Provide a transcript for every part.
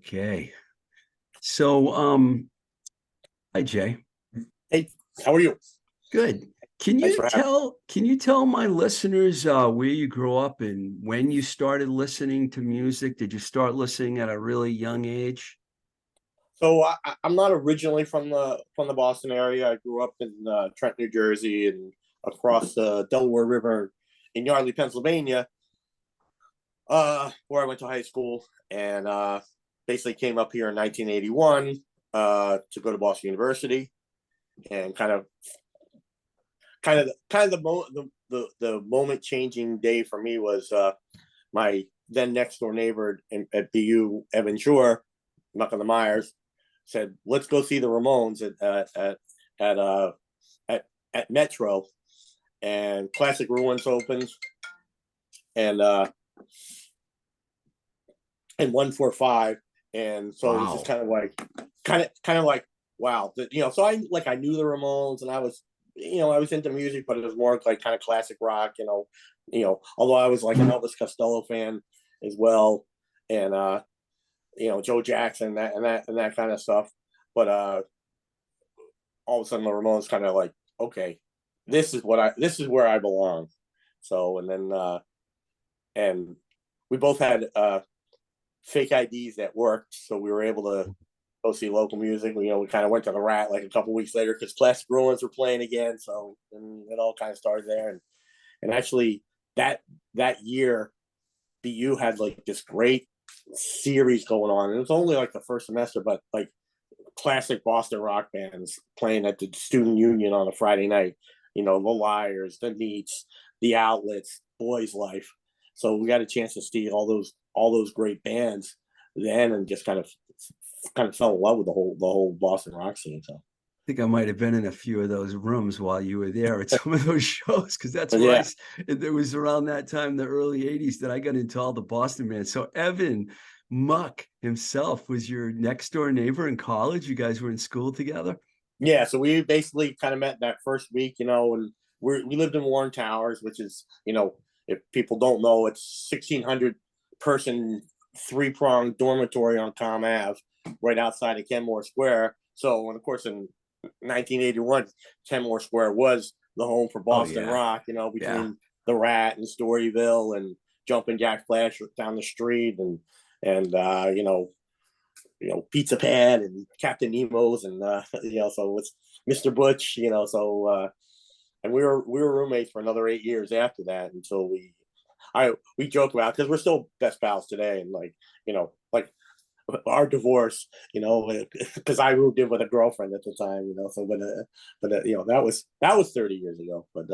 Okay. So, hi Jay. Hey, how are you? Good. Can Thanks you for having tell my listeners where you grew up and when you started listening to music? Did you start listening at a really young age? I'm not originally from the Boston area. I grew up in Trent, New Jersey, and across the Delaware River in Yardley, Pennsylvania, where I went to high school, and basically came up here in 1981 to go to Boston University, and kind of the moment changing day for me was my then next door neighbor at BU, Evan Shore, knock on the Myers, said, "Let's go see the Ramones at uh at Metro." And Classic Ruins opens, and 145, and so it was just Wow. kind of like wow, So I knew the Ramones, and I was into music, but it was more like kind of classic rock, Although I was like an Elvis Costello fan as well, and Joe Jackson, that kind of stuff. But all of a sudden the Ramones kind of like, okay, this is where I belong. So and we both had fake IDs that worked, so we were able to go see local music. We kind of went to the Rat like a couple weeks later because Classic Ruins were playing again. So and it all kind of started there, and actually that year BU had like this great series going on. It was only like the first semester, but like classic Boston rock bands playing at the student union on a Friday night. The Liars, the Neats, the Outlets, Boys Life. So we got a chance to see all those great bands then, and just kind of fell in love with the whole Boston rock scene. So I think I might have been in a few of those rooms while you were there at some of those shows because that's but where yeah, it was around that time, the early 80s, that I got into all the Boston bands. So Evan Muck himself was your next door neighbor in college. You guys were in school together. yeah. So we basically kind of met that first week, and we lived in Warren Towers, which is, if people don't know, it's 1,600 person three-pronged dormitory on Com Ave, right outside of Kenmore Square. So, and of course, in 1981, Kenmore Square was the home for Oh Boston yeah. rock. Yeah. Between the Rat and Storyville and Jumpin' Jack Flash down the street, and Pizza Pad and Captain Nemo's, and so it's Mr. Butch, and we were roommates for another 8 years after that, until we joke about, because we're still best pals today, and like our divorce, because I moved in with a girlfriend at the time, so that was 30 years ago, but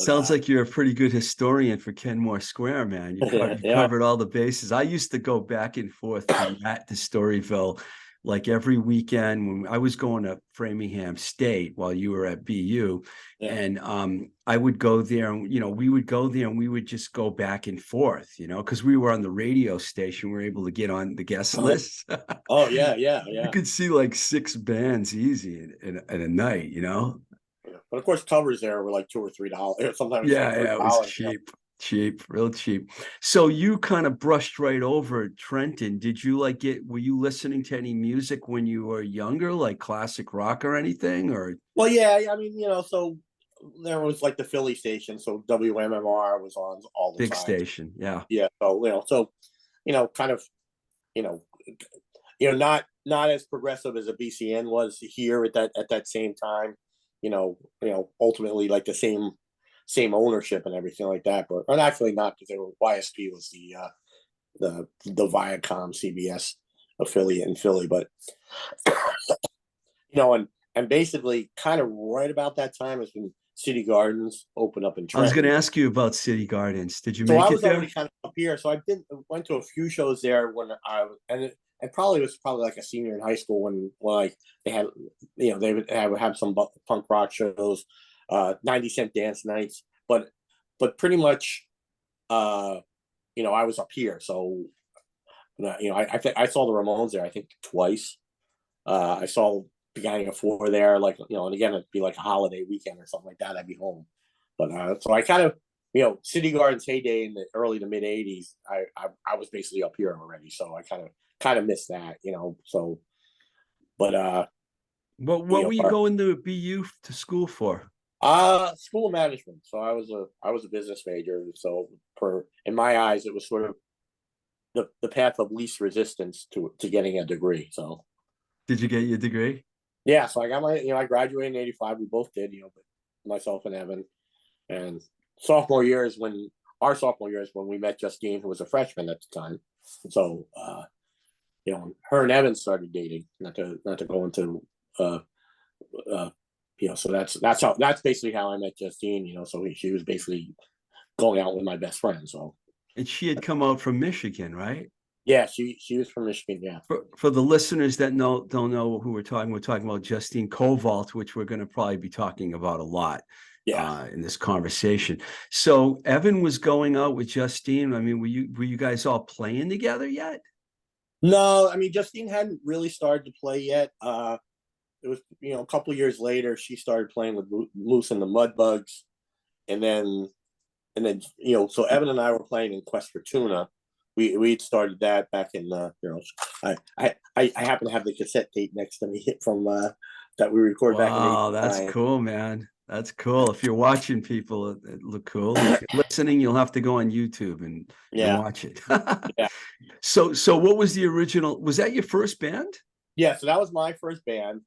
Sounds like you're a pretty good historian for Kenmore Square, man. You yeah, covered all the bases. I used to go back and forth from that to Storyville like every weekend when I was going to Framingham State while you were at BU. yeah. And I would go there, and we would go there and we would just go back and forth, because we were on the radio station. We were able to get on the guest list. Oh yeah, yeah, You yeah. could see like six bands easy in a night. Yeah. But of course, covers there were like $2 or $3. Sometimes it's like Yeah, three yeah, it was dollars. Yeah. cheap, real cheap. So you kind of brushed right over Trenton. Did you were you listening to any music when you were younger, like classic rock or anything, or Well, yeah. I mean, so there was like the Philly station, so WMMR was on all the big time. station? Yeah. Yeah. Kind of, you know, not as progressive as a BCN was here at that same time. Ultimately like the same ownership and everything like that, but actually not, because YSP was the Viacom CBS affiliate in Philly, but and basically kind of right about that time is when City Gardens opened up in I was going to Trenton. ask you about City Gardens. Did you So I make it was already there? kind of up here, so went to a few shows there when it probably was like a senior in high school, when like they had, they would have some punk rock shows, 90 Cent dance nights, but pretty much, I was up here, so I saw the Ramones there, I think twice. I saw Beginning of Four there, like, and again, it'd be like a holiday weekend or something like that. I'd be home, but so I kind of City Gardens heyday in the early to mid '80s. I was basically up here already, so I kind of missed that, So, but What were you going to BU to school for? school management. So I was a business major. So in my eyes, it was sort of the path of least resistance to getting a degree. So Did you get your degree? yeah, so I got I graduated in '85. We both did, but myself and Evan. And our sophomore year is when we met Justine, who was a freshman at the time. So her and Evan started dating. Not to go into uh so that's basically how I met Justine. So she was basically going out with my best friend. So And she had come out from Michigan, right? yeah, she was from Michigan. Yeah, For the listeners that don't know who we're talking about Justine Covault, which we're going to probably be talking about a lot yeah. in this conversation. So Evan was going out with Justine. I mean, were you guys all playing together yet? No, I mean Justine hadn't really started to play yet. It was a couple of years later she started playing with Moose and the Mudbugs, and then so Evan and I were playing in Quest for Tuna. We'd started that back in I happen to have the cassette tape next to me from that we recorded back in Wow, that's '89. cool, man. That's cool. If you're watching, people, it look cool. If you're listening, you'll have to go on YouTube and Yeah, watch it. yeah, So what was the original? Was that your first band? yeah. So that was my first band.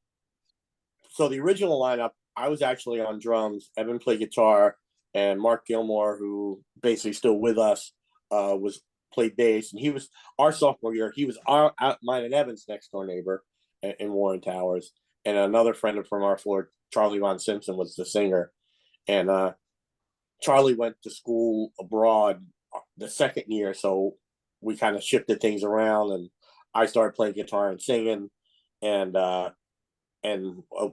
So the original lineup, I was actually on drums. Evan played guitar, and Mark Gilmore, who basically still with us, was played bass. And he was our sophomore year. He was mine and Evan's next door neighbor in Warren Towers, and another friend from our floor, Charlie Von Simpson, was the singer. And Charlie went to school abroad the second year, so we kind of shifted things around, and I started playing guitar and singing, and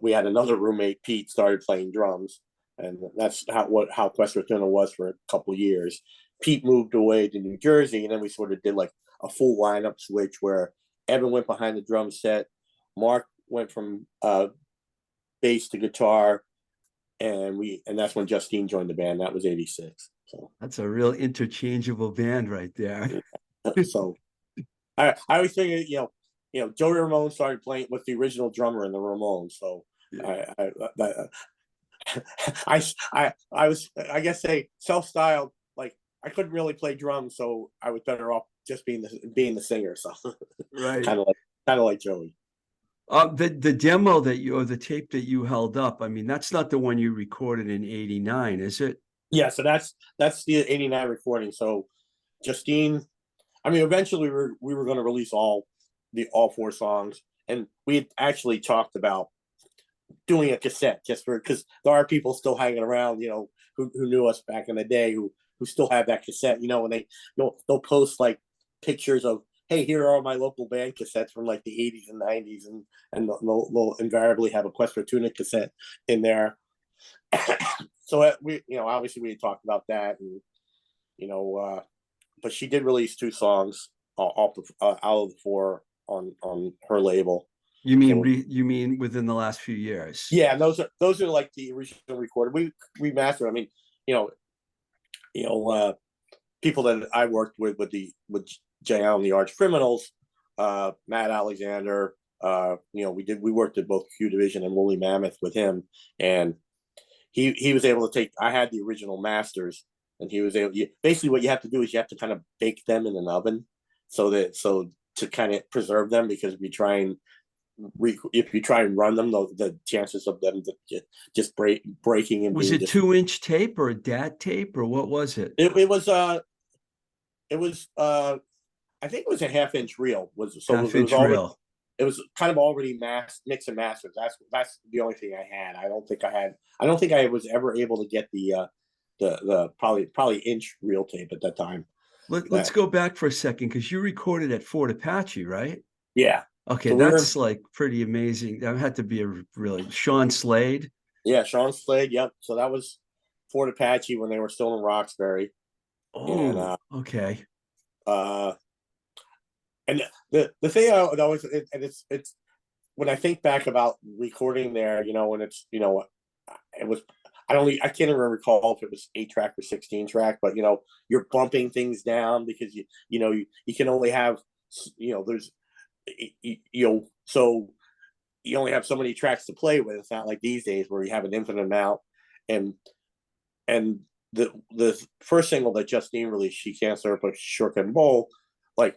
we had another roommate, Pete, started playing drums, and that's how Quest for Tuna was for a couple of years. Pete moved away to New Jersey, and then we sort of did like a full lineup switch where Evan went behind the drum set, Mark went from bass to guitar, and that's when Justine joined the band. That was '86. So That's a real interchangeable band right there. so I always figured, Joey Ramone started playing with the original drummer in the Ramones. So I was, I guess, say self-styled. Like I couldn't really play drums, so I was better off just being the singer. So Right. kind of like Joey. The demo that you or the tape that you held up, I mean, that's not the one you recorded in '89, is it? Yeah, so that's the '89 recording. So Justine, I mean, eventually we were going to release all four songs, and we had actually talked about doing a cassette just because there are people still hanging around, who knew us back in the day who still have that cassette, and they'll post like pictures of, hey, here are my local band cassettes from like the '80s and '90s, and they'll invariably have a Quest for Tuna cassette in there. So we, obviously we had talked about that, and but she did release two songs off out of the four on her label. So You mean within the last few years? yeah, those are like the original recorded. We remastered. I mean, you know, people that I worked with Jay Allen, the Arch Criminals, Matt Alexander. We worked at both Q Division and Woolly Mammoth with him, and he was able to take. I had the original masters, and he was able. Basically, what you have to do is you have to kind of bake them in an oven, so to kind of preserve them, because if you try and run them, the chances of them just breaking and Was being it just 2-inch tape or a DAT tape or what was it? it was I think it was a half-inch reel. It was Half-inch already, reel. it was kind of already mix and masters. That's the only thing I had. I don't think I was ever able to get the probably inch reel tape at that time. Let's go back for a second because you recorded at Fort Apache, right? Yeah. Okay, So we were that's like pretty amazing. That had to be a really Sean Slade. Yeah, Sean Slade. Yep. So that was Fort Apache when they were still in Roxbury, and Oh, okay. uh, and the thing I always, and it's when I think back about recording there, when it's it was I can't even recall if it was 8 track or 16 track, but you're bumping things down because you can only have, there's so you only have so many tracks to play with. It's not like these days where you have an infinite amount. And and the first single that Justine released, She Can't Surf But Sure Can Bowl, like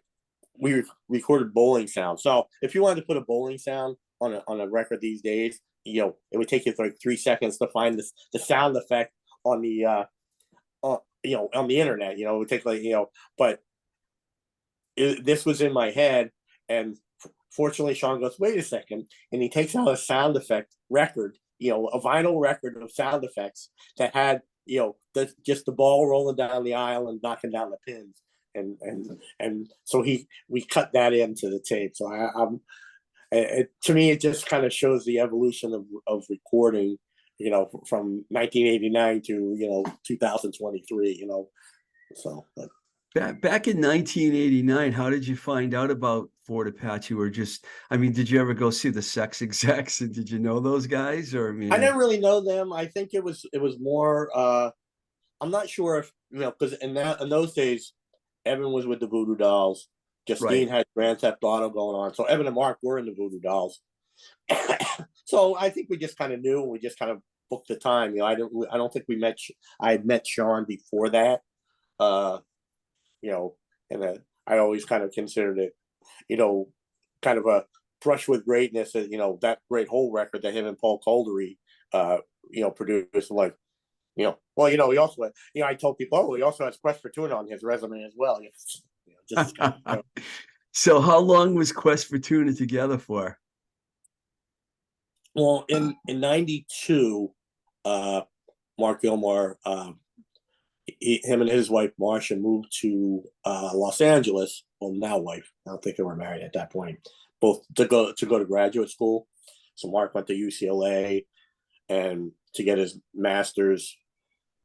we recorded bowling sound. So if you wanted to put a bowling sound on a record these days, it would take you like 3 seconds to find the sound effect on the on the internet. It would take like but this was in my head, and fortunately Sean goes, wait a second, and he takes out a sound effect record, a vinyl record of sound effects that had just the ball rolling down the aisle and knocking down the pins, and so we cut that into the tape. So to me, it just kind of shows the evolution of recording, from 1989 to 2023. So Back in 1989, how did you find out about Fort Apache? Or just, I mean, did you ever go see the Sex Execs, and did you know those guys? Or I I mean, didn't really know them. I think it was more. I'm not sure if because in those days, Evan was with the Voodoo Dolls. Justine right. had Grand Theft Auto going on, so Evan and Mark were in the Voodoo Dolls. So I think we just kind of knew, and we just kind of booked the time. I don't think we met. I had met Sean before that. Uh, and I always kind of considered it, kind of a brush with greatness. That Great Hole record that him and Paul Caldery, produced. Like, well, he also, I told people, oh, he also has Quest for Tuna on his resume as well. Just So how long was Quest for Tuna together for? well, in '92, Mark Gilmore, him and his wife Marcia moved to Los Angeles. Well, now wife. I don't think they were married at that point. Both to go to graduate school. So Mark went to UCLA and to get his master's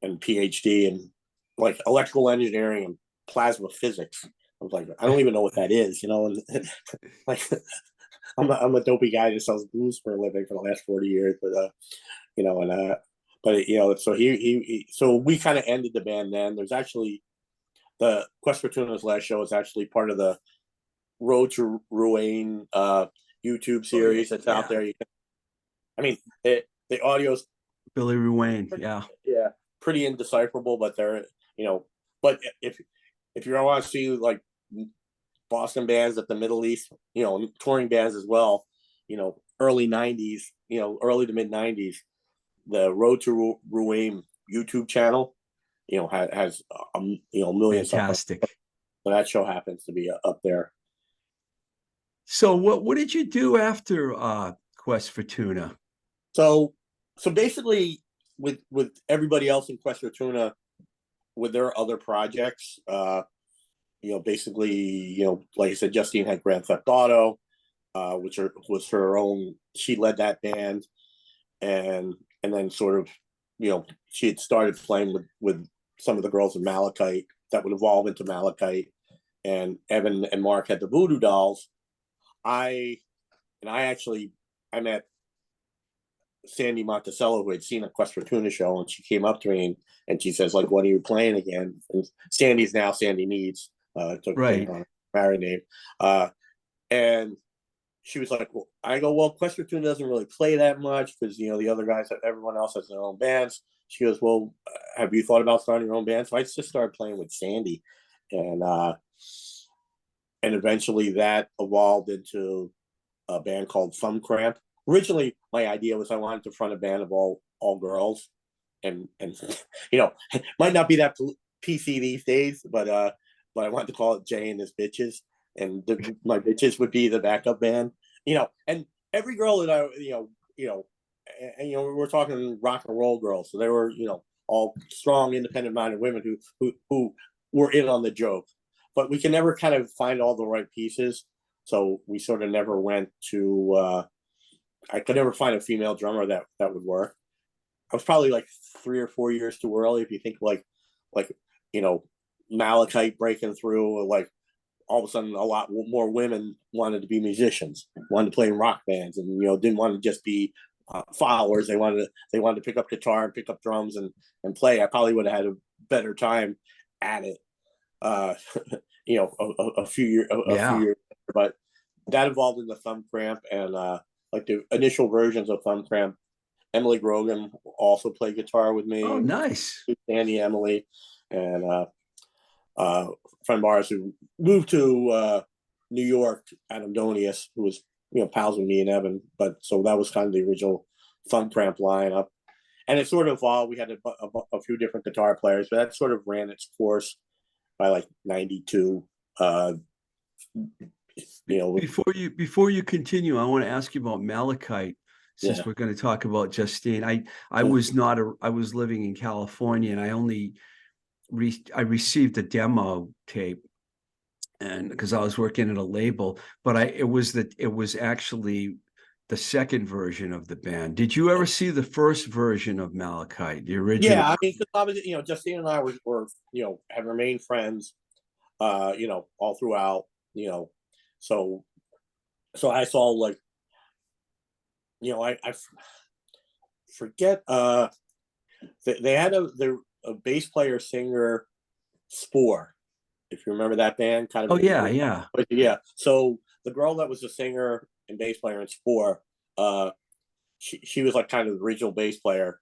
and PhD in like electrical engineering and plasma physics. I was like, I don't even know what that is, and like I'm a dopey guy that sells booze for a living for the last 40 years, but so so we kind of ended the band then. There's actually the Quest for Tuna's last show is actually part of the Road to Ruin YouTube series that's out there. I mean, the audio's Billy Ruane, yeah. Yeah, pretty indecipherable, but but if you want to see like Boston bands at the Middle East, touring bands as well, early '90s, early to mid '90s, the Road to Ruin YouTube channel, has a million Fantastic. stuff. So that show happens to be up there. So what did you do after Quest for Tuna? So basically, with everybody else in Quest for Tuna, with their other projects, basically, like I said, Justine had Grand Theft Auto, which was her own. She led that band, and then sort of, she had started playing with some of the girls in Malachite that would evolve into Malachite, and Evan and Mark had the Voodoo Dolls. I met Sandy Monticello, who had seen a Quest for Tuna show, and she came up to me and she says, like, when are you playing again? And Sandy's now Sandy Needs, took Right. on a married name. And she was like, well, I go, well, Quest for Tuna doesn't really play that much because, the other guys, everyone else has their own bands. She goes, well, have you thought about starting your own band? So I just started playing with Sandy. And eventually that evolved into a band called Thumb Cramp. Originally, my idea was I wanted to front a band of all girls, and might not be that PC these days, but I wanted to call it Jay and his bitches, and my bitches would be the backup band, and every girl that we're talking rock and roll girls, so they were all strong, independent-minded women who were in on the joke, but we can never kind of find all the right pieces. So we sort of never went to. I could never find a female drummer that would work. I was probably like 3 or 4 years too early. If you think like Malachite breaking through, like all of a sudden a lot more women wanted to be musicians, wanted to play in rock bands, and didn't want to just be followers. They wanted to pick up guitar and pick up drums and play. I probably would have had a better time at it. Uh, a few Yeah. years, but that evolved into Thumb Cramp, and like the initial versions of Thumb Cramp. Emily Grogan also played guitar with Oh, me. nice. Andy, Emily, and friend of ours who moved to New York, Adam Donius, who was pals with me and Evan. But so that was kind of the original Thumb Cramp lineup, and it sort of evolved. We had a few different guitar players, but that sort of ran its course by like '92. Before you continue, I want to ask you about Malachite, since Yeah. we're going to talk about Justine. I was not I was living in California, and I received a demo tape, and because I was working at a label, but it was actually the second version of the band. Did you ever see the first version of Malachite, the original? Yeah, I mean, because obviously, Justine and I were have remained friends, all throughout, so I saw like, I forget, they had a bass player singer, Spore, if you remember that band, kind Oh of. yeah, yeah. Yeah. So the girl that was the singer and bass player in Spore, she was like kind of the original bass player,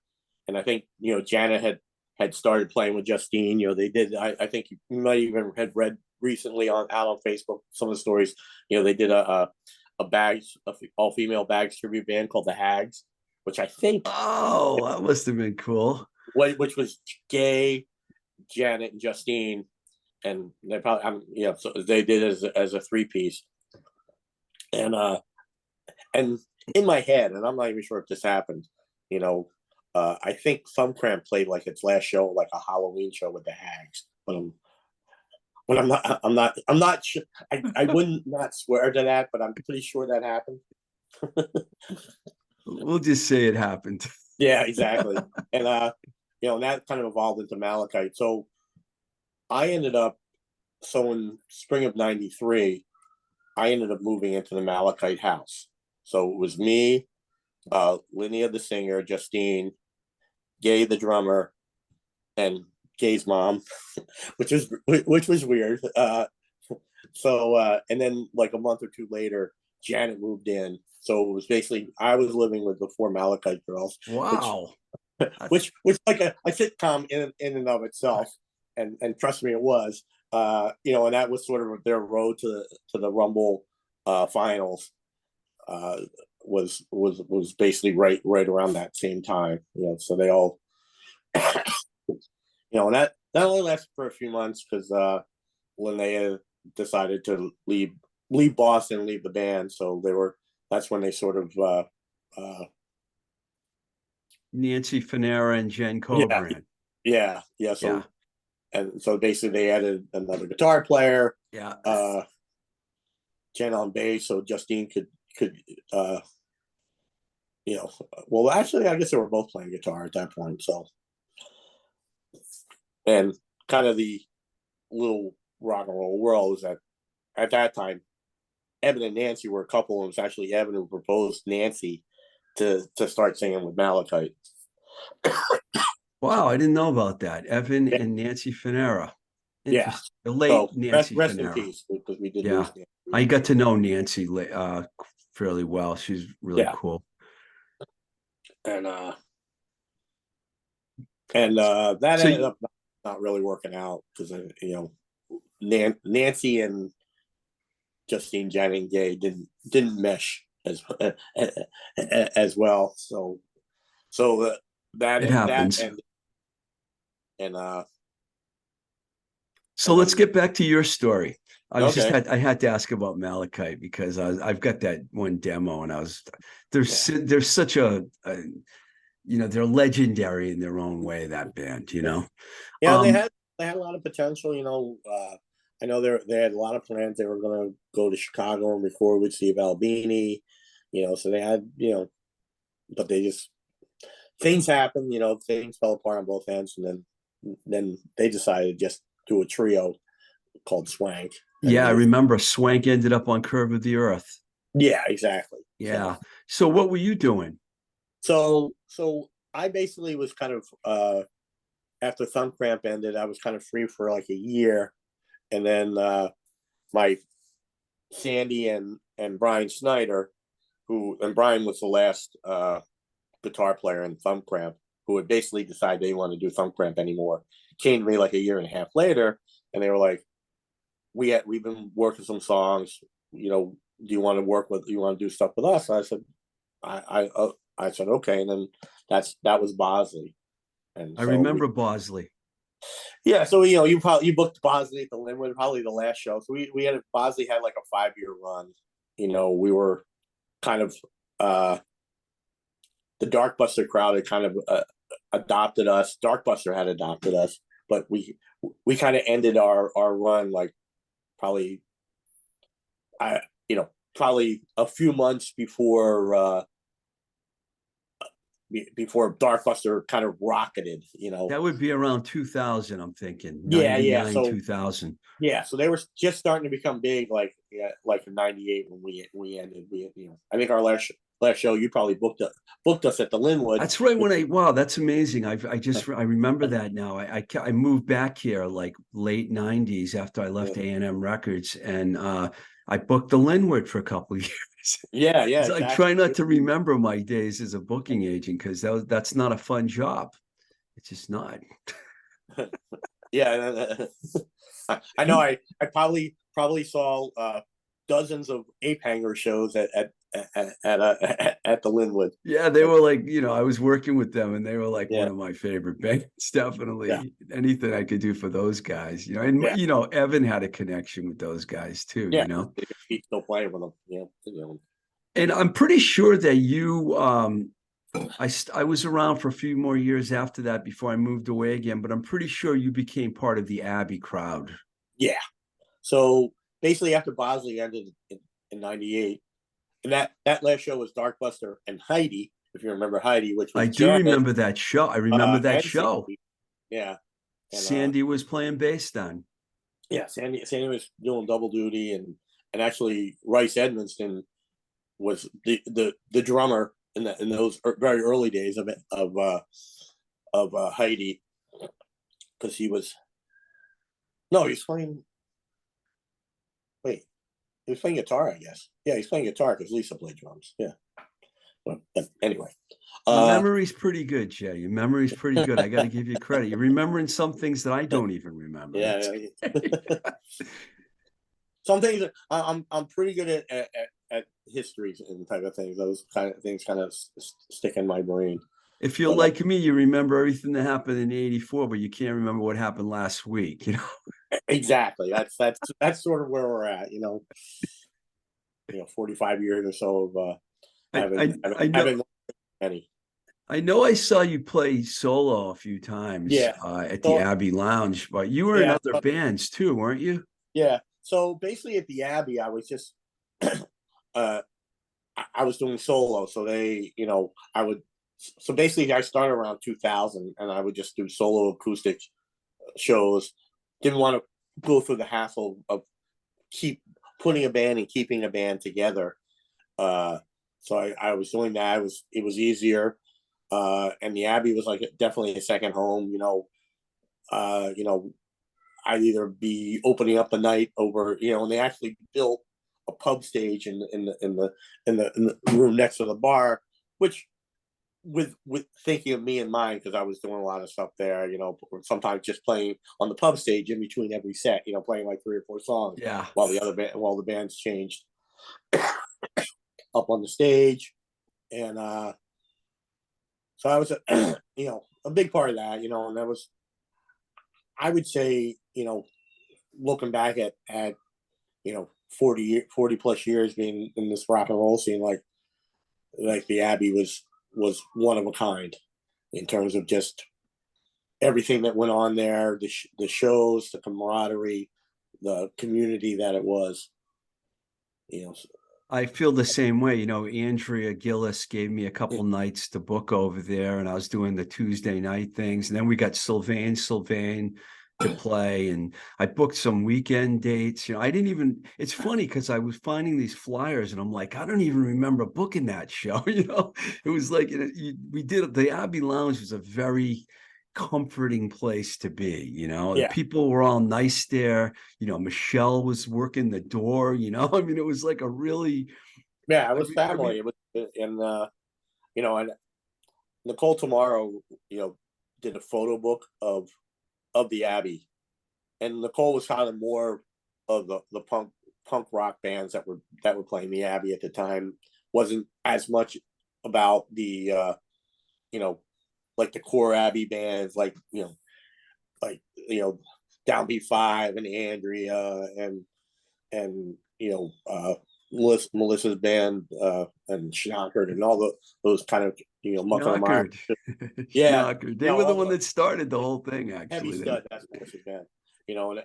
and I think Janet had started playing with Justine. They did. I think you might even had read recently out on Facebook some of the stories. They did a all female Bags tribute band called the Hags, which I think, Oh, that must have been cool. which was Gay, Janet, and Justine, and they probably so they did it as a three-piece, and and in my head, and I'm not even sure if this happened, I think Thumb Cramp played like its last show, like a Halloween show with the Hags. But I'm not sure. I wouldn't not swear to that, but I'm pretty sure that happened. We'll just say it happened. Yeah, exactly. And and that kind of evolved into Malachite. So I ended up, in spring of '93, I ended up moving into the Malachite house. So it was me, Linnea the singer, Justine, Gay the drummer, and Gay's mom, which was weird. And then like a month or two later, Janet moved in. So it was basically I was living with the four Malachite girls, Wow. which like a sitcom in and of itself, and trust me, it was. And that was sort of their road to the Rumble finals. Was basically right around that same time. So they all, and that only lasted for a few months because when they decided to leave Boston, leave the band, so that's when they sort of Nancy Fanera and Jen yeah, Cobran. yeah. So and so basically they added another guitar player, Yeah. Jen on bass, so Justine could well, actually, I guess they were both playing guitar at that point. So, and kind of the little rock and roll world is that at that time, Evan and Nancy were a couple, and it was actually Evan who proposed Nancy to start singing with Malachite. Wow, I didn't know about that. Evan Yeah. and Nancy Fanera. Yeah. Interesting. The late Nancy rest in Fanera. peace, because we did Yeah. lose Nancy. I got to know Nancy fairly well. She's really cool. And that ended up not really working out because Nancy and Justine, Janet, and Gay didn't mesh as well. So that It happens. And so let's get back to your story. I had to ask about Malachite because I've got that one demo, and there's such a they're legendary in their own way, that band. Yeah, they had a lot of potential. I know they had a lot of plans. They were going to go to Chicago and record with Steve Albini. So they had but they just, things happened. Things fell apart on both ends, and then they decided to just do a trio called Swank. Yeah, I remember Swank ended up on Curve of the Earth. Yeah, exactly. Yeah. So what were you doing? So I basically was kind of after Thumb Cramp ended, I was kind of free for like a year, and then my Sandy and Brian Snyder, and Brian was the last guitar player in Thumb Cramp, who had basically decided they didn't want to do Thumb Cramp anymore. Came to me like a year and a half later, and they were like, we've been working some songs. Do you want to you want to do stuff with us? And I said, I said okay, and then that was Bosley, and I so remember Bosley. yeah. So you booked Bosley at the Linwood, probably the last show. So we had Bosley had like a 5-year run. We were kind of the Darkbuster crowd had kind of adopted us. Darkbuster had adopted us, but we kind of ended our run like probably probably a few months before Darkbuster kind of rocketed. That would be around 2000, I'm thinking. Yeah. 99, 2000. Yeah, so they were just starting to become big, like in '98 when we ended. I think our last show you probably booked us at the Linwood. That's right. Wow, that's amazing. I remember that now. I moved back here like late 90s after I left A&M Records, and I booked the Linwood for a couple of years. Yeah, I try not to remember my days as a booking agent because that's not a fun job. It's just not. Yeah, I know. I probably saw dozens of ape hanger shows at the Linwood. Yeah, they were like, I was working with them, and they were like one Yeah. of my favorite bands. Definitely, Yeah. anything I could do for those guys, and Yeah. Evan had a connection with those guys too. Yeah, he's still playing with them. And I'm pretty sure that you, I was around for a few more years after that before I moved away again, but I'm pretty sure you became part of the Abbey crowd. Yeah. So basically, after Bosley ended in '98, and that last show was Darkbuster and Heidi, if you remember Heidi, which was I do remember that show. I remember that show. Sandy. Yeah. And, Sandy was playing bass then. Yeah, Sandy was doing double duty, and actually Rice Edmonston was the drummer in those very early days of Heidi, because he was playing. Wait, he was playing guitar, I guess. Yeah, he's playing guitar because Lisa played drums. Yeah. But anyway, your memory's pretty good, Jay. Your memory's pretty good. I got to give you credit. You're remembering some things that I don't even remember. Yeah. Some things I'm pretty good at histories and type of things. Those kind of things kind of stick in my brain. If you're like me, you remember everything that happened in '84, but you can't remember what happened last week. Exactly. That's sort of where we're at. 45 years or so of having any. I know I saw you play solo a few times at the Abbey Lounge, but you were in other bands too, weren't you? Yeah. So basically at the Abbey, I was just I was doing solo. So so basically I started around 2000, and I would just do solo acoustic shows. Didn't want to go through the hassle of keep putting a band and keeping a band together. So I was doing that. It was easier. And the Abbey was like definitely a second home. I'd either be opening up the night over, and they actually built a pub stage in the room next to the bar, which with thinking of me in mind, because I was doing a lot of stuff there, sometimes just playing on the pub stage in between every set, playing like 3 or 4 songs. Yeah. While the bands changed up on the stage. And so I was a big part of that, and that was, I would say, looking back at 40 plus years being in this rock and roll scene, like the Abbey was one of a kind in terms of just everything that went on there, the shows, the camaraderie, the community that it was. I feel the same way. Andrea Gillis gave me a couple nights to book over there, and I was doing the Tuesday night things. And then we got Sylvain to play, and I booked some weekend dates. I didn't even, it's funny because I was finding these flyers and I'm like, I don't even remember booking that show. It was like, we did, the Abbey Lounge was a very comforting place to be. The Yeah, people were all nice there. Michelle was working the door. I mean, it was like a really, yeah, it I was mean, I mean, family. It was, and and Nicole Tomorrow, did a photo book of the Abbey, and Nicole was kind of more of the punk rock bands that were playing the Abbey at the time. Wasn't as much about the you know like the core Abbey bands, like Downbeat Five and Andrea and Melissa's band and Schnockert and all those kind of Muck on the Mire. Knockard. Yeah, Knockard. They were the all one the that started the whole thing, heavy actually. stud. That's Melissa's band.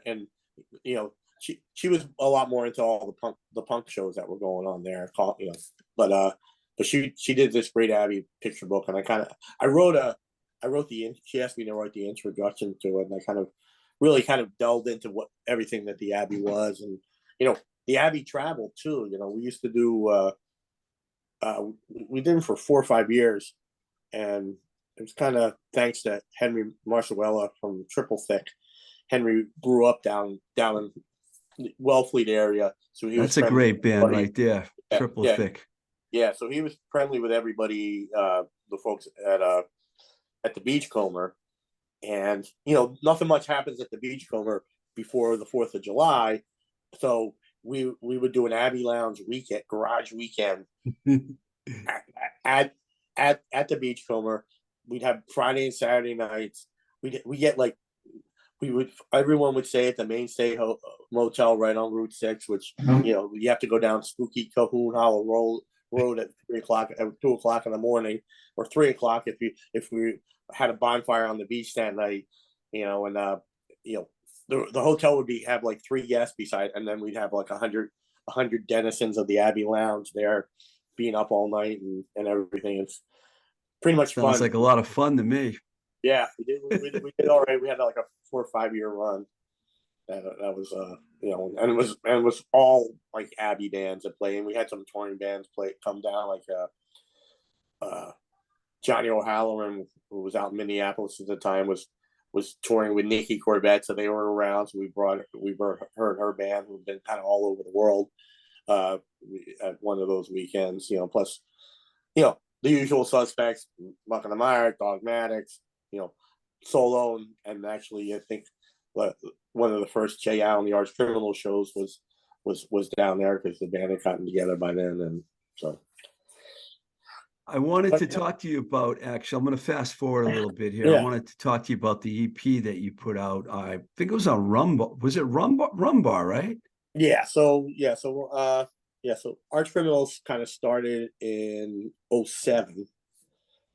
And she was a lot more into all the punk shows that were going on there. But she did this great Abbey picture book, and I wrote she asked me to write the introduction to it, and I really kind of delved into what everything that the Abbey was, and the Abbey traveled too. We used to do we did it for 4 or 5 years, and it was kind of thanks to Henry Marsuella from Triple Thick. Henry grew up down in the Wellfleet area, so he was That's a friendly with great band everybody. right there. Yeah, Triple yeah, Thick. yeah. So he was friendly with everybody, the folks at the Beachcomber, and nothing much happens at the Beachcomber before the 4th of July, so we would do an Abbey Lounge weekend, garage weekend at at the Beachcomber. We'd have Friday and Saturday nights. We get like everyone would stay at the Mainstay Motel right on Route 6, which you have to go down spooky Cahoon Hollow Road at 3 o'clock, at 2 o'clock in the morning, or 3 o'clock if we had a bonfire on the beach that night. And the hotel would have like 3 guests beside, and then we'd have like 100 denizens of the Abbey Lounge there, being up all night and everything. It's pretty much Sounds fun. like a lot of fun to me. Yeah, we did all right. We had like a 4 or 5 year run. That was and it was all like Abbey bands that play, and we had some touring bands come down, like Johnny O'Halloran, who was out in Minneapolis at the time, was touring with Nikki Corbett, so they were around. So we heard her band, who've been kind of all over the world at one of those weekends. Plus the usual suspects: Muck on the Mire, Dogmatics, Solo, and actually I think one of the first Jay Allen, the Arch Criminal shows was down there, because the band had gotten together by then, and so. I wanted to talk to you about, actually, I'm going to fast forward a little bit here. I Yeah, wanted to talk to you about the EP that you put out. I think it was on Rumbar. Was it Rumbar, right? yeah. So Arch Criminals kind of started in 07.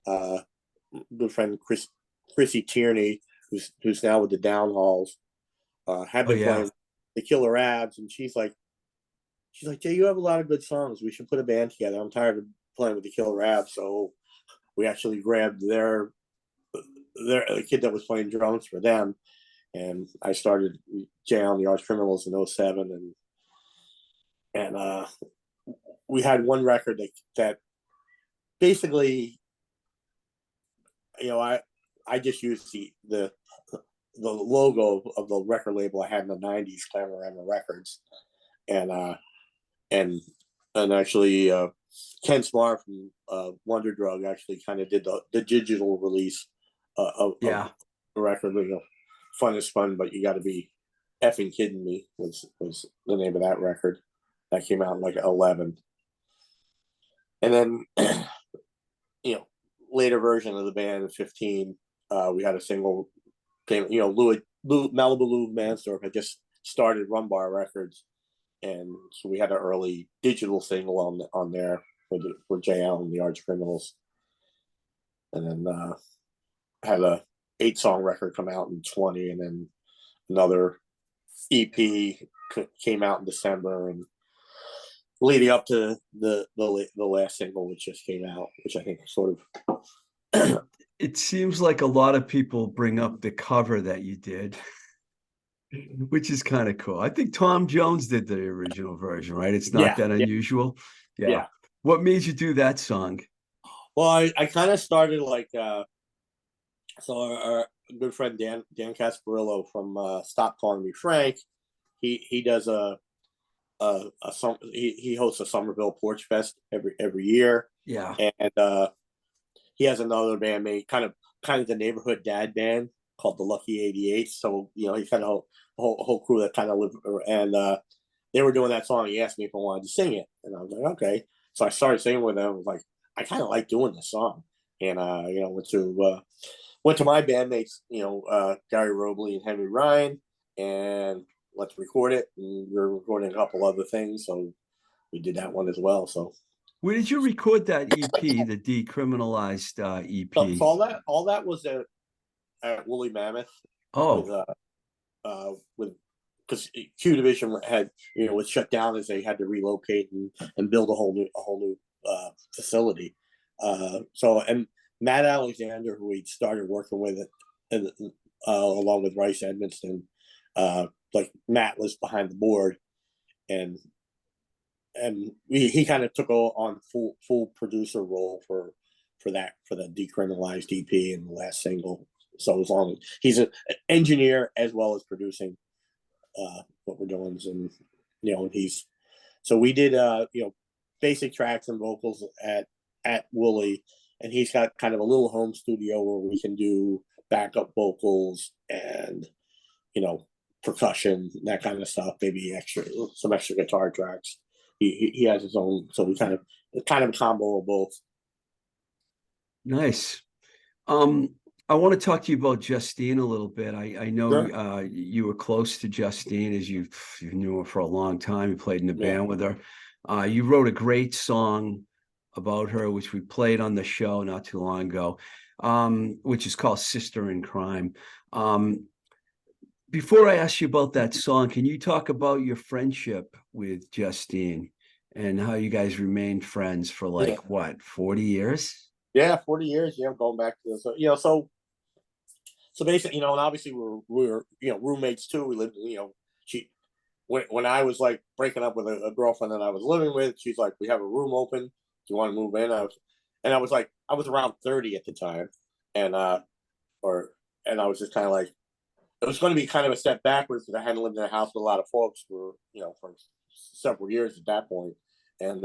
Good friend Chrissy Tierney, who's now with the Downhalls, had Oh, been yeah. playing the Killer Abs, and she's like, Jay, you have a lot of good songs. We should put a band together. I'm tired of playing with the Killer Abs. So we actually grabbed the kid that was playing drums for them, and I started Jay on the Arch Criminals in 07, and we had one record that basically, I just used the logo of the record label I had in the '90s, Clamorama Records, and and actually Ken Smart from Wonder Drug actually kind of did the digital release of Yeah. the record. Fun is fun, but you got to be effing kidding me was the name of that record. That came out in like 11, and then later version of the band in 15, we had a single. Malibu Lou Mansdorf had just started Rumbar Records, and so we had an early digital single on there for Jay Allen, the Arch Criminals, and then had a 8-song record come out in 20, and then another EP came out in December, and leading up to the last single, which just came out, which I think sort of. It seems like a lot of people bring up the cover that you did. which is kind of cool. I think Tom Jones did the original version, right? It's not Yeah, that yeah, unusual. Yeah. yeah. What made you do that song? Well, I kind of started like so our good friend Dan Casparillo from Stop Calling Me Frank. He does he hosts a Somerville Porch Fest every year, Yeah. and he has another bandmate, kind of the neighborhood dad band called the Lucky 88. So he's kind of a whole crew that kind of live, and they were doing that song. He asked me if I wanted to sing it, and I was like, okay. So I started singing with them. I was like, I kind of like doing this song, and went to my bandmates, Gary Robley and Henry Ryan, and let's record it. And we were recording a couple other things, so we did that one as well. So, Where did you record that EP, the decriminalized so EP? all that was at Woolly Mammoth with Oh, with because Q Division had was shut down as they had to relocate and build a whole new facility. And Matt Alexander, who we started working with, and along with Rice Edmonston, like Matt was behind the board, and he kind of took on full producer role for the decriminalized EP and the last single. So as long as he's an engineer as well as producing what we're doing, and and he's so we did basic tracks and vocals at Wooly, and he's got kind of a little home studio where we can do backup vocals and percussion, that kind of stuff, maybe some extra guitar tracks. He has his own, so we kind of a combo of both. nice. Um, I want to talk to you about Justine a little bit. I know Sure. you were close to Justine as you knew her for a long time. You played in the Yeah. band with her. You wrote a great song about her, which we played on the show not too long ago, which is called Sister in Crime. Um, Before I ask you about that song, can you talk about your friendship with Justine and how you guys remained friends for Yeah. like what, 40 years? Yeah, 40 years. Yeah, going back to this. So basically, and obviously we were roommates too. We lived, she when I was like breaking up with a girlfriend that I was living with, she's like, "We have a room open. Do you want to move in?" I was like, I was around 30 at the time, and or and I was just kind of like, it was going to be kind of a step backwards because I hadn't lived in a house with a lot of folks for several years at that point, and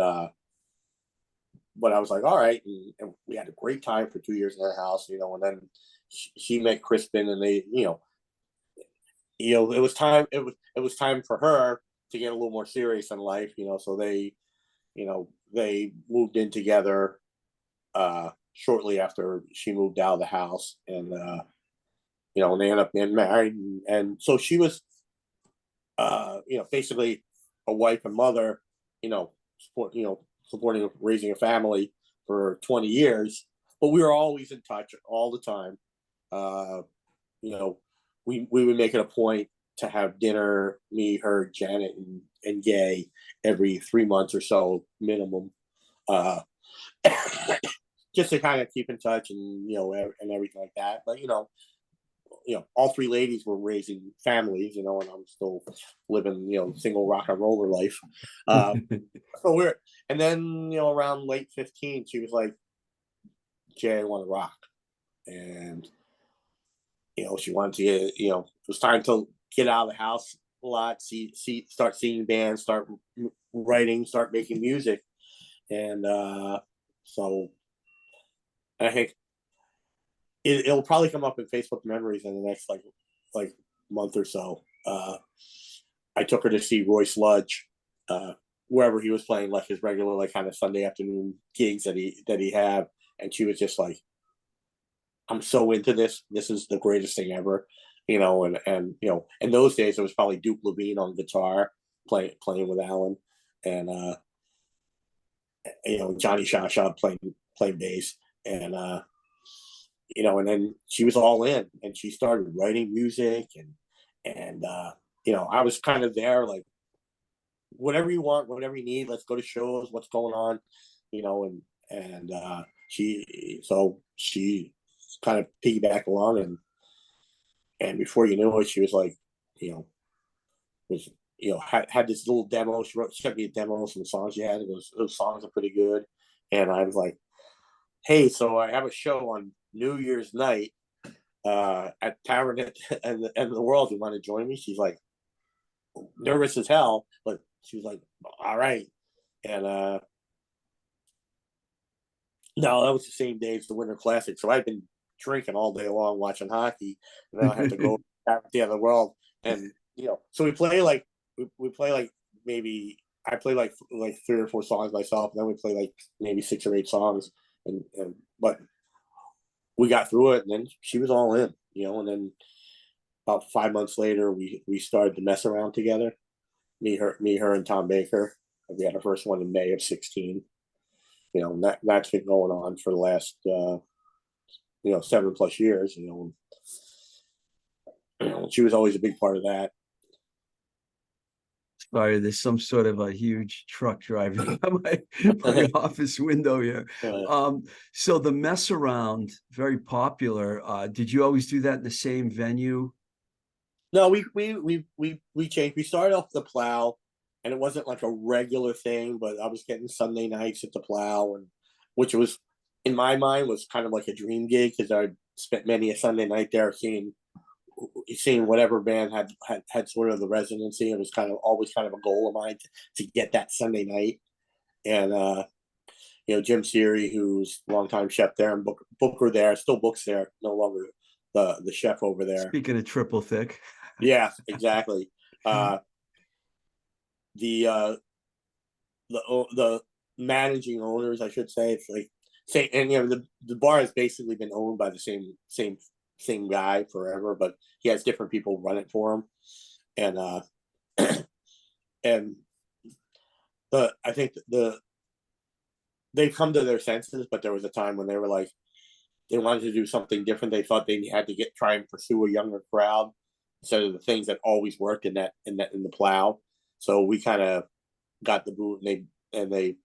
but I was like, all right, and we had a great time for 2 years in that house, and then she met Crispin, and they, it was time. It was time for her to get a little more serious in life, So they moved in together shortly after she moved out of the house, and and they ended up getting married, and so she was, basically a wife and mother, supporting raising a family for 20 years. But we were always in touch all the time. Uh, you know, we would make it a point to have dinner, me, her, Janet, and Gay every 3 months or so minimum, uh, just to kind of keep in touch and and everything like that. But all three ladies were raising families, and I'm still living single rock and roller life. Uh, so we're and then around late 15, she was like, "Jay, I want to rock," and she wanted to get, it was time to get out of the house a lot, start seeing bands, start writing, start making music. And so I think it'll probably come up in Facebook memories in the next like month or so. I took her to see Roy Sludge, uh, wherever he was playing, like his regular, like kind of Sunday afternoon gigs that he had, and she was just like, "I'm so into this. This is the greatest thing ever," and in those days it was probably Duke Levine on guitar, playing with Alan, and Johnny Shasha playing bass, and and then she was all in, and she started writing music, and I was kind of there, like, whatever you want, whatever you need, let's go to shows, what's going on, and she kind of piggybacked along, and before you knew it, she was like, was, had this little demo. She sent me a demo of some songs she had. Those songs are pretty good. And I was like, hey, so I have a show on New Year's night at Tavern and the World. You want to join me? She's like, nervous as hell, but she was like, all right. And no, that was the same day as the Winter Classic. So I've been drinking all day long watching hockey. And then I had to go back to the other world. And, so we play like, maybe I play like 3 or 4 songs myself. And then we play like maybe 6 or 8 songs. But we got through it, and then she was all in, and then about 5 months later, we started to mess around together. Me, her, and Tom Baker. We had our first one in May of 16. That's been going on for the last 7+ years. She was always a big part of that. Sorry, there's some sort of a huge truck driving by my office window here. So the mess around, very popular. Did you always do that in the same venue? No, we changed. We started off the Plow, and it wasn't like a regular thing, but I was getting Sunday nights at the Plow, and which was, in my mind, was kind of like a dream gig, because I spent many a Sunday night there seeing whatever band had sort of the residency. It was always kind of a goal of mine to get that Sunday night. And Jim Seary, who's a longtime chef there, and Booker there, still books there, no longer the chef over there. Speaking of triple thick. Yeah, exactly. The managing owners, I should say, it's like and the bar has basically been owned by the same guy forever, but he has different people run it for him. And and I think they've come to their senses, but there was a time when they were like, they wanted to do something different. They thought they had to try and pursue a younger crowd instead of the things that always worked in the Plow. So we kind of got the boot, and they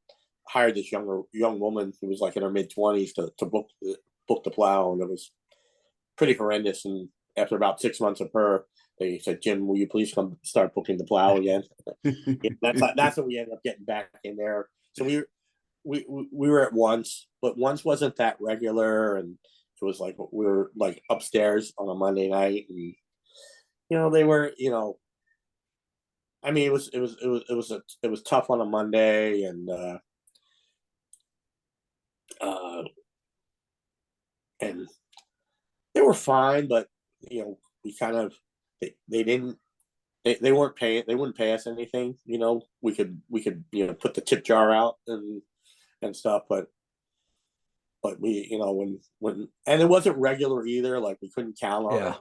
hired this young woman who was like in her mid-20s to book the Plow, and it was pretty horrendous. And after about 6 months of her, they said, Jim, will you please come start booking the Plow again? That's what we ended up getting back in there. So we were at Once, but Once wasn't that regular, and it was like we were like upstairs on a Monday night, and they were, I mean, it was tough on a Monday, and and they were fine, but we kind of they weren't paying, they wouldn't pay us anything. We could put the tip jar out and stuff, but we when and it wasn't regular either. Like, we couldn't count on it.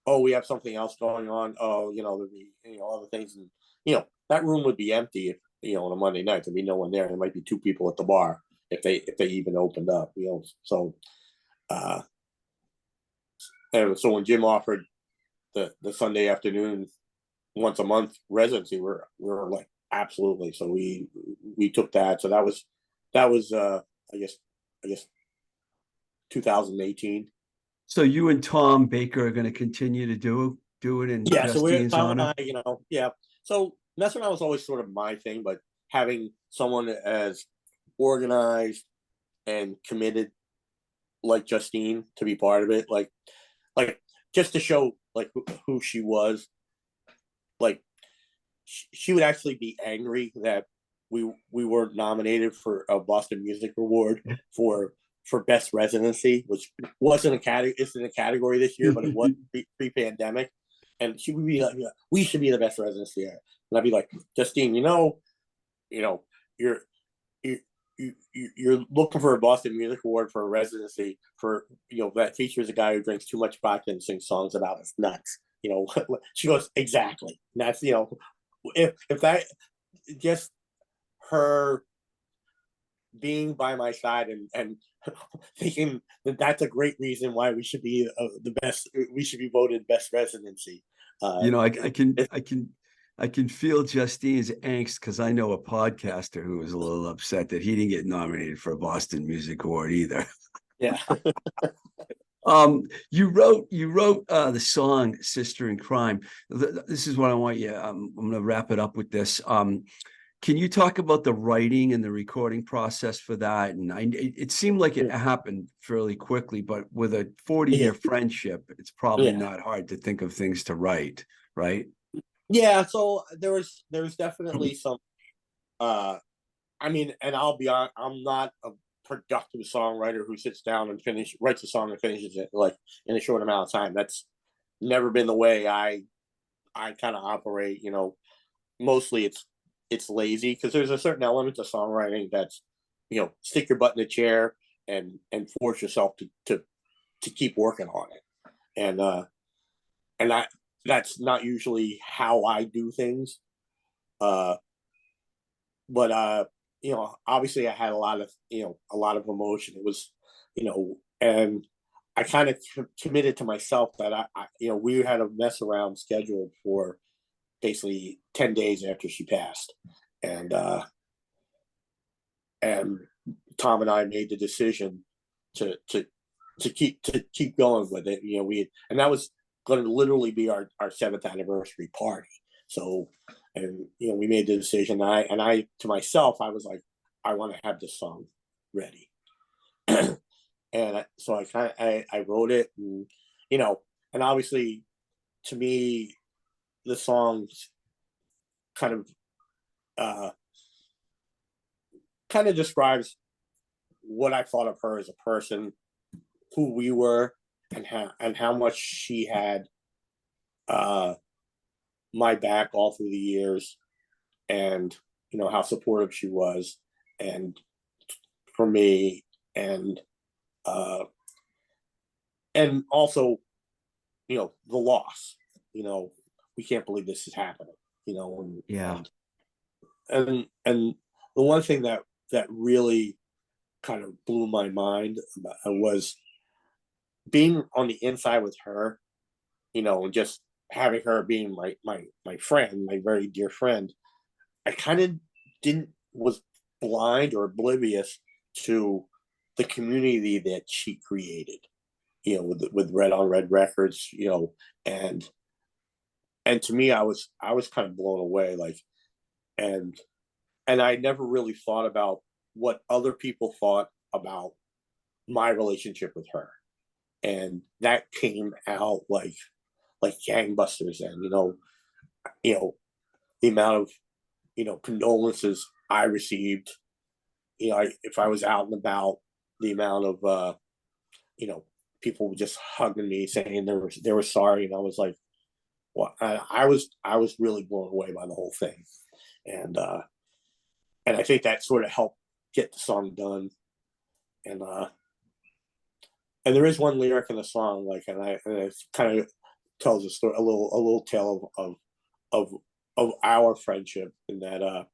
Oh, we have something else going on. Oh, there'd be other things, and that room would be empty if on a Monday night there'd be no one there. There might be 2 people at the bar if they even opened up. So and so when Jim offered the Sunday afternoon once a month residency, we were like, absolutely. So we took that. So that was I guess 2018. So you and Tom Baker are going to continue to do it in Justine's honor? Yeah. So messing around was always sort of my thing, but having someone as organized and committed like Justine to be part of it, like just to show like who she was. Like, she would actually be angry that we weren't nominated for a Boston Music Award for best residency, which wasn't isn't a category this year, but it was pre-pandemic. And she would be like, we should be the best residency. And I'd be like, Justine, you're looking for a Boston Music Award for a residency for that features a guy who drinks too much vodka and sings songs about his nuts. She goes, exactly. And that's if that, just her being by my side and thinking that that's a great reason why we should be the best. We should be voted best residency. I can feel Justine's angst, because I know a podcaster who was a little upset that he didn't get nominated for a Boston Music Award either. Yeah. You wrote the song "Sister in Crime." This is what I want you. I'm going to wrap it up with this. Can you talk about the writing and the recording process for that? And it seemed like it happened fairly quickly, but with a 40-year Yeah, friendship, it's probably yeah, not hard to think of things to write, right? yeah. So there was definitely some. I mean, and I'll be honest, I'm not a productive songwriter who sits down and writes a song and finishes it like in a short amount of time. That's never been the way I kind of operate. Mostly it's lazy because there's a certain element to songwriting that's stick your butt in the chair and force yourself to keep working on it. And that's not usually how I do things. Uh, but obviously I had a lot of emotion. It was, and I kind of committed to myself that we had a mess around scheduled for basically 10 days after she passed. And uh and Tom and I made the decision to keep going with it. And that was going to literally be our 7th anniversary party. So, and we made the decision. And I to myself, I was like, I want to have this song ready. And so I wrote it, and obviously to me the songs kind of uh describes what I thought of her as a person, who we were, and how much she had uh my back all through the years, and how supportive she was, and for me, and uh and also the loss. We can't believe this is happening. and Yeah. and and the one thing that really kind of blew my mind was being on the inside with her, and just having her being my friend, my very dear friend. I kind of didn't was blind or oblivious to the community that she created, with Red on Red Records, and to me, I was kind of blown away, like, and I never really thought about what other people thought about my relationship with her, and that came out like gangbusters. And you know the amount of condolences I received. If I was out and about, the amount of you know people just hugging me, saying they were sorry, and I was like, well, I was really blown away by the whole thing. And uh and I think that sort of helped get the song done. And there is one lyric in the song, like, and it kind of tells a story, a little tale of our friendship, in that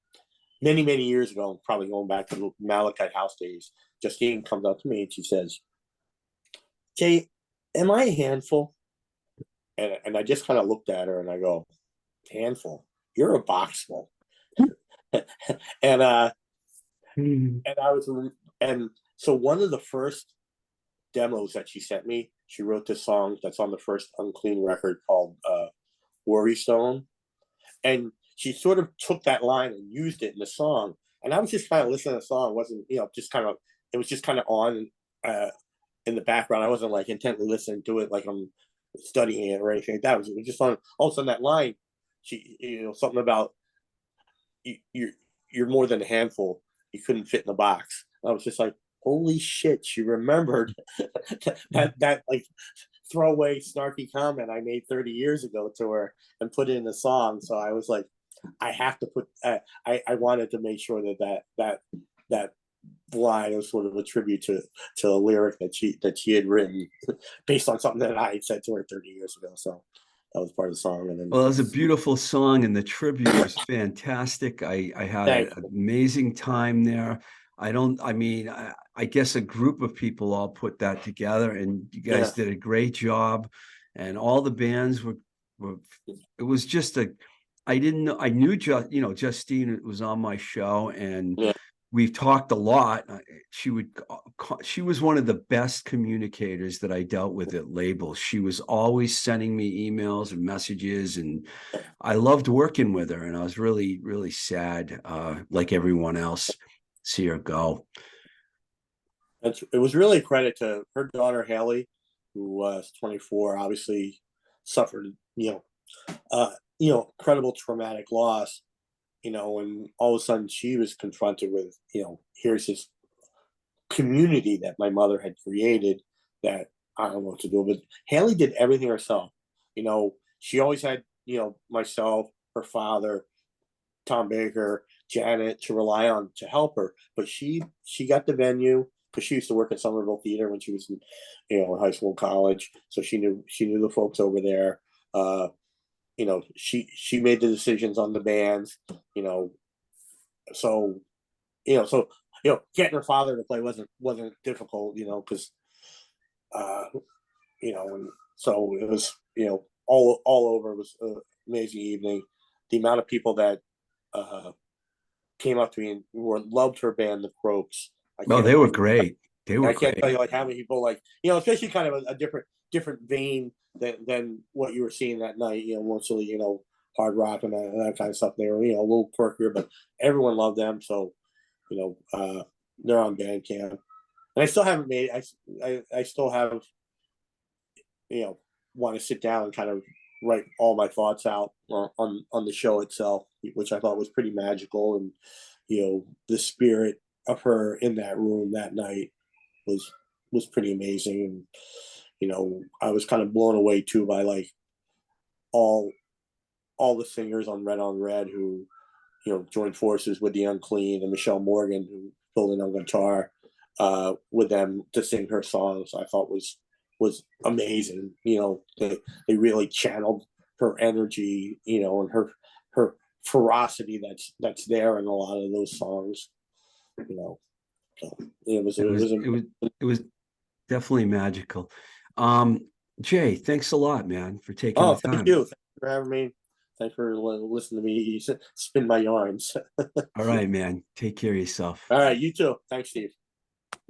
many years ago, probably going back to the Malachite House days, Justine comes up to me and she says, "Jay, am I a handful?" And I just kind of looked at her and I go, "Handful? You're a box full." and Mhm. and I was and so one of the first demos that she sent me, she wrote this song that's on the first Unclean record called Worry Stone. And she sort of took that line and used it in the song. And I was just kind of listening to the song. It wasn't, just kind of, it was just kind of on uh, in the background. I wasn't like intently listening to it like I'm studying it or anything like that. It was just on. All of a sudden, that line, she, something about you're more than a handful. You couldn't fit in the box. I was just like, holy shit, she remembered that like throwaway snarky comment I made 30 years ago to her and put it in the song. So I was like, I have to put. I wanted to make sure that line was sort of a tribute to a lyric that she had written based on something that I had said to her 30 years ago. So that was part of the song. And then Well, it was a beautiful song, and the tribute was fantastic. I had thank an you. amazing time there. I mean, I guess a group of people all put that together, and you guys Yeah, did a great job. And all the bands were it was just I didn't know, I knew Justine was on my show, and yeah, we've talked a lot. She was one of the best communicators that I dealt with at labels. She was always sending me emails and messages, and I loved working with her. And I was really, really sad, like everyone else, see her go. It was really a credit to her daughter Haley, who was 24. Obviously, suffered incredible traumatic loss. And all of a sudden she was confronted with, here's this community that my mother had created that I don't know what to do. But Haley did everything herself. She always had, myself, her father, Tom Baker, Janet to rely on to help her. But she got the venue because she used to work at Somerville Theater when she was in high school, college. So she knew the folks over there. She made the decisions on the bands. So getting her father to play wasn't difficult. Because and so it was all over. It was an amazing evening. The amount of people that came up to me and loved her band, the Croaks. Oh, they were great. They were I can't great. tell you like how many people especially kind of a different vein than what you were seeing that night. Mostly hard rock and that kind of stuff. They were a little quirkier, but everyone loved them. So they're on Bandcamp, and I still haven't made. I still have want to sit down and kind of write all my thoughts out on the show itself, which I thought was pretty magical. And the spirit of her in that room that night was pretty amazing. And I was kind of blown away too by like all the singers on Red who joined forces with the Unclean and Michelle Morgan, who filled in on guitar with them to sing her songs. I thought was amazing. They really channeled her energy, and her ferocity that's there in a lot of those songs. So it was definitely magical. Jay, thanks a lot, man, for taking the time. Thank you. Thanks for having me. Thanks for listening to me spin my yarns. All right, man. Take care of yourself. All right, you too. Thanks, Steve.